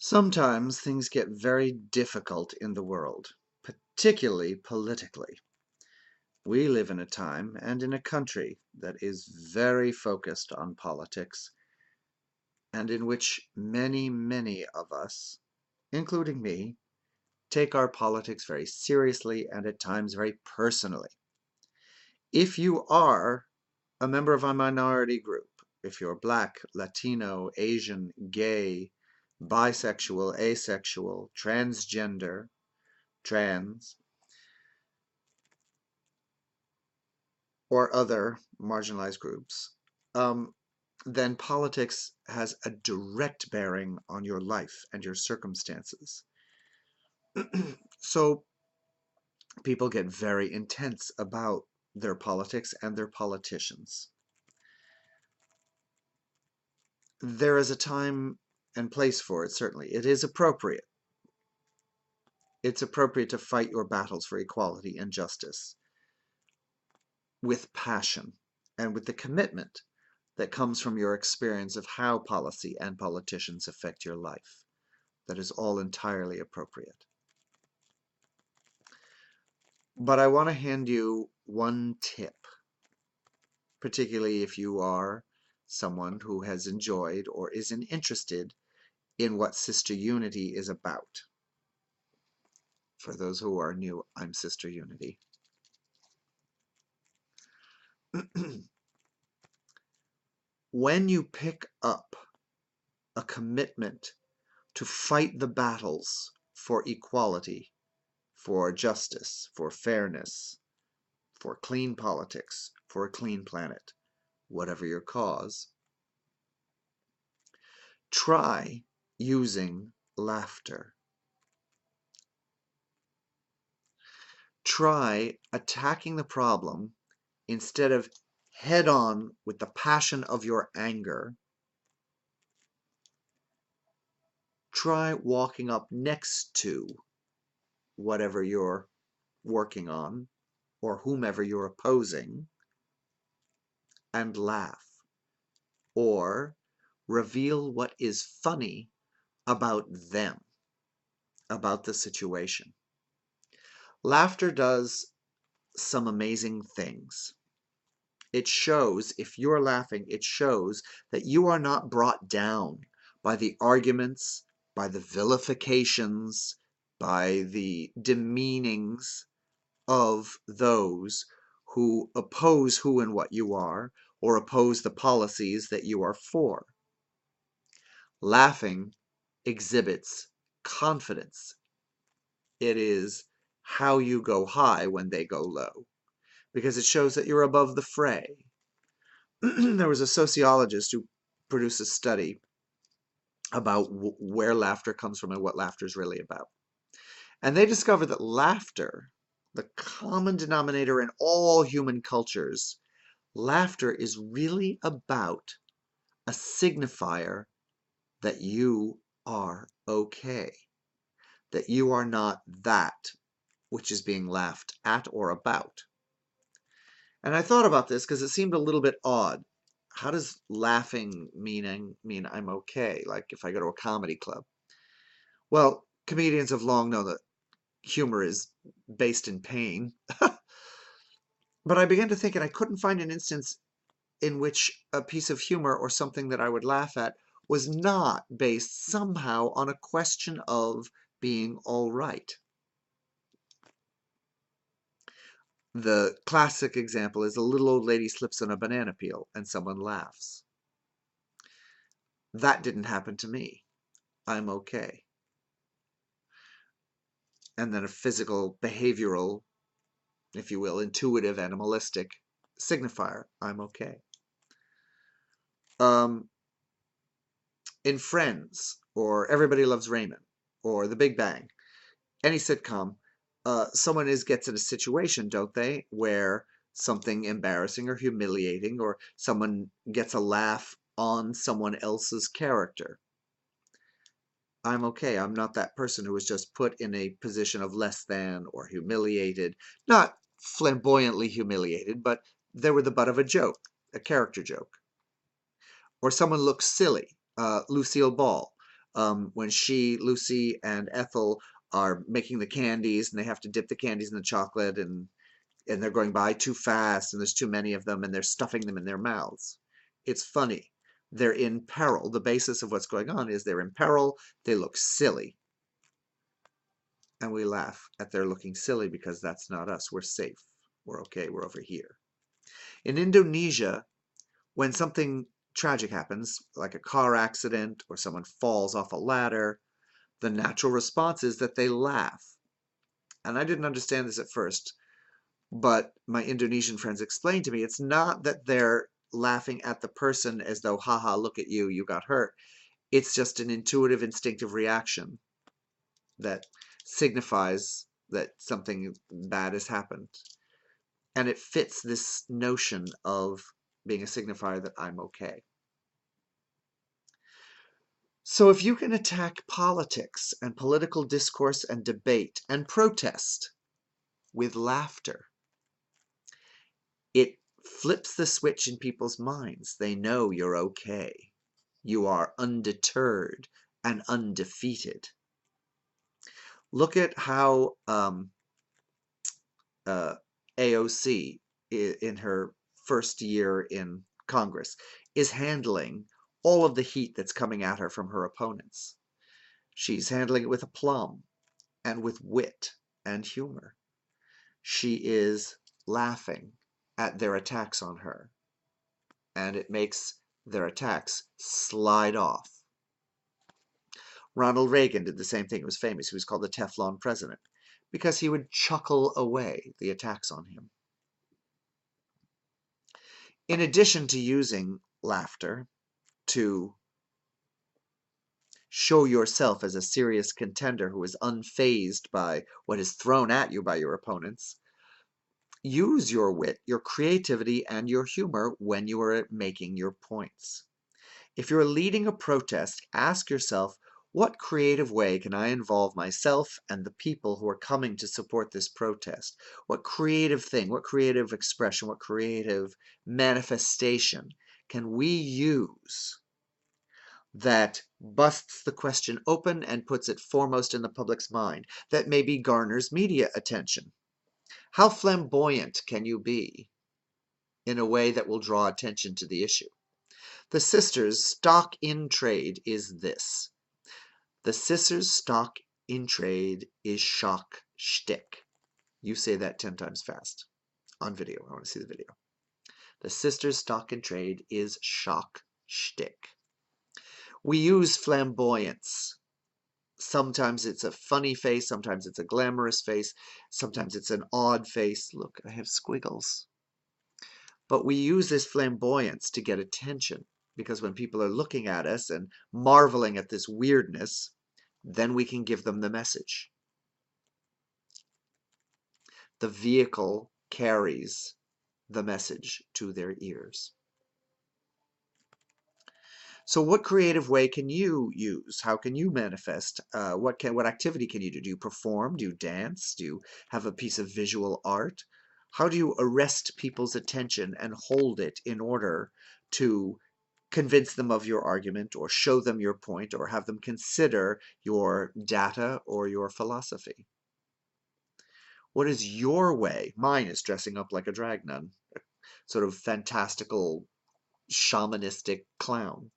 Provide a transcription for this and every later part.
Sometimes things get very difficult in the world, particularly politically. We live in a time and in a country that is very focused on politics, and in which many, many of us, including me, take our politics very seriously and at times very personally. If you are a member of a minority group, if you're Black, Latino, Asian, gay, bisexual, asexual, transgender, trans, or other marginalized groups, then politics has a direct bearing on your life and your circumstances. So people get very intense about their politics and their politicians. There is a time and place for it, certainly. It is appropriate. It's appropriate to fight your battles for equality and justice with passion and with the commitment that comes from your experience of how policy and politicians affect your life. That is all entirely appropriate. But I want to hand you one tip, particularly if you are someone who has enjoyed or isn't interested in what Sister Unity is about. For those who are new, I'm Sister Unity. When you pick up a commitment to fight the battles for equality, for justice, for fairness, for clean politics, for a clean planet, whatever your cause, try using laughter. Try attacking the problem instead of head on with the passion of your anger. Try walking up next to whatever you're working on or whomever you're opposing and laugh, or reveal what is funny about them, about the situation. Laughter does some amazing things. It shows, if you're laughing, it shows that you are not brought down by the arguments, by the vilifications, by the demeanings of those who oppose who and what you are, or oppose the policies that you are for. Laughing exhibits confidence. It is how you go high when they go low, because it shows that you're above the fray. There was a sociologist who produced a study about where laughter comes from and what laughter is really about. And they discovered that laughter, the common denominator in all human cultures, laughter is really about a signifier that you are okay, that you are not that which is being laughed at or about. And I thought about this because it seemed a little bit odd. How does laughing mean I'm okay, like if I go to a comedy club? Well, comedians have long known that humor is based in pain. But I began to think, and I couldn't find an instance in which a piece of humor or something that I would laugh at was not based somehow on a question of being all right. The classic example is a little old lady slips on a banana peel and someone laughs. That didn't happen to me. I'm okay. And then a physical, behavioral, if you will, intuitive, animalistic signifier. I'm okay. In Friends, or Everybody Loves Raymond, or The Big Bang, any sitcom, someone gets in a situation, don't they, where something embarrassing or humiliating, or someone gets a laugh on someone else's character. I'm okay. I'm not that person who was just put in a position of less than or humiliated. Not flamboyantly humiliated, but they were the butt of a joke, a character joke. Or someone looks silly. Lucille Ball. when Lucy, and Ethel are making the candies, and they have to dip the candies in the chocolate, and they're going by too fast, and there's too many of them, and they're stuffing them in their mouths. It's funny. They're in peril. The basis of what's going on is they're in peril. They look silly. And we laugh at their looking silly because that's not us. We're safe. We're okay. We're over here. In Indonesia, when something tragic happens, like a car accident or someone falls off a ladder, the natural response is that they laugh. And I didn't understand this at first, but my Indonesian friends explained to me it's not that they're laughing at the person as though, haha, look at you, you got hurt. It's just an intuitive, instinctive reaction that signifies that something bad has happened. And it fits this notion of being a signifier that I'm okay. So if you can attack politics and political discourse and debate and protest with laughter, it flips the switch in people's minds. They know you're okay. You are undeterred and undefeated. Look at how AOC, in her first year in Congress, is handling all of the heat that's coming at her from her opponents. She's handling it with aplomb and with wit and humor. She is laughing at their attacks on her, and it makes their attacks slide off. Ronald Reagan did the same thing. He was famous. He was called the Teflon president because he would chuckle away the attacks on him. In addition to using laughter to show yourself as a serious contender who is unfazed by what is thrown at you by your opponents, use your wit, your creativity, and your humor when you are making your points. If you're leading a protest, ask yourself, what creative way can I involve myself and the people who are coming to support this protest? What creative thing, what creative expression, what creative manifestation can we use that busts the question open and puts it foremost in the public's mind, that maybe garners media attention? How flamboyant can you be in a way that will draw attention to the issue? The sisters' stock in trade is this. The sisters' stock in trade is shock shtick. You say that 10 times fast on video. I want to see the video. The sisters' stock in trade is shock shtick. We use flamboyance. Sometimes it's a funny face, sometimes it's a glamorous face, sometimes it's an odd face. Look, I have squiggles. But we use this flamboyance to get attention, because when people are looking at us and marveling at this weirdness, then we can give them the message. The vehicle carries the message to their ears. So what creative way can you use? How can you manifest? What activity can you do? Do you perform? Do you dance? Do you have a piece of visual art? How do you arrest people's attention and hold it in order to convince them of your argument, or show them your point, or have them consider your data or your philosophy? What is your way? Mine is dressing up like a drag nun, a sort of fantastical, shamanistic clown.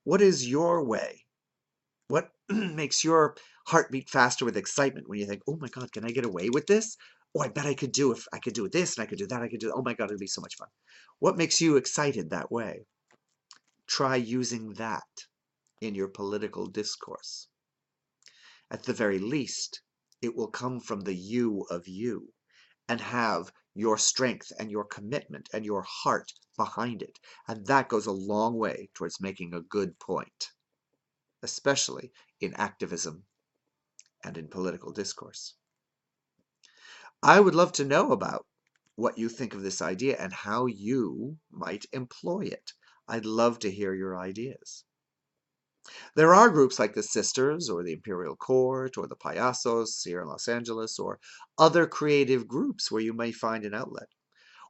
What is your way? What makes your heart beat faster with excitement when you think, oh my God, can I get away with this? Oh, I bet I could do if I could do this and I could do that. I could do, oh my God, it'd be so much fun. What makes you excited that way? Try using that in your political discourse. At the very least, it will come from the you of you and have your strength and your commitment and your heart behind it. And that goes a long way towards making a good point, especially in activism and in political discourse. I would love to know about what you think of this idea and how you might employ it. I'd love to hear your ideas. There are groups like the Sisters or the Imperial Court or the Payasos here in Los Angeles, or other creative groups where you may find an outlet,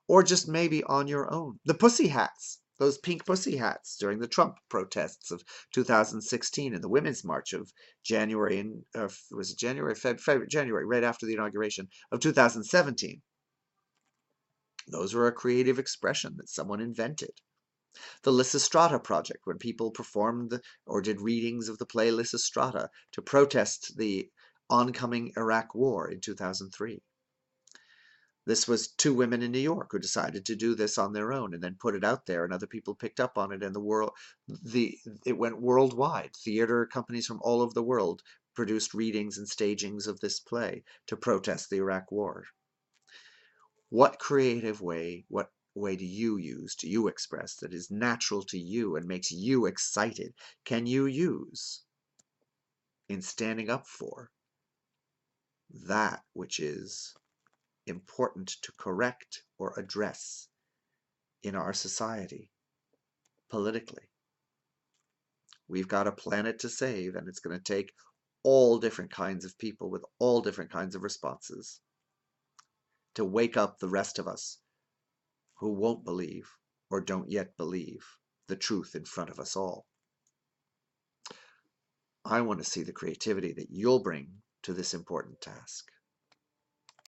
or just maybe on your own. The Pussy Hats Those pink pussy hats during the Trump protests of 2016 and the Women's March of January, and was it January, February, January, right after the inauguration of 2017. Those were a creative expression that someone invented. The Lysistrata Project, when people performed or did readings of the play Lysistrata to protest the oncoming Iraq War in 2003. This was two women in New York who decided to do this on their own and then put it out there, and other people picked up on it, and it went worldwide. Theater companies from all over the world produced readings and stagings of this play to protest the Iraq War. What creative way, what way do you express that is natural to you and makes you excited, can you use in standing up for that which is important to correct or address in our society politically? We've got a planet to save, and it's going to take all different kinds of people with all different kinds of responses to wake up the rest of us who won't believe or don't yet believe the truth in front of us all. I want to see the creativity that you'll bring to this important task.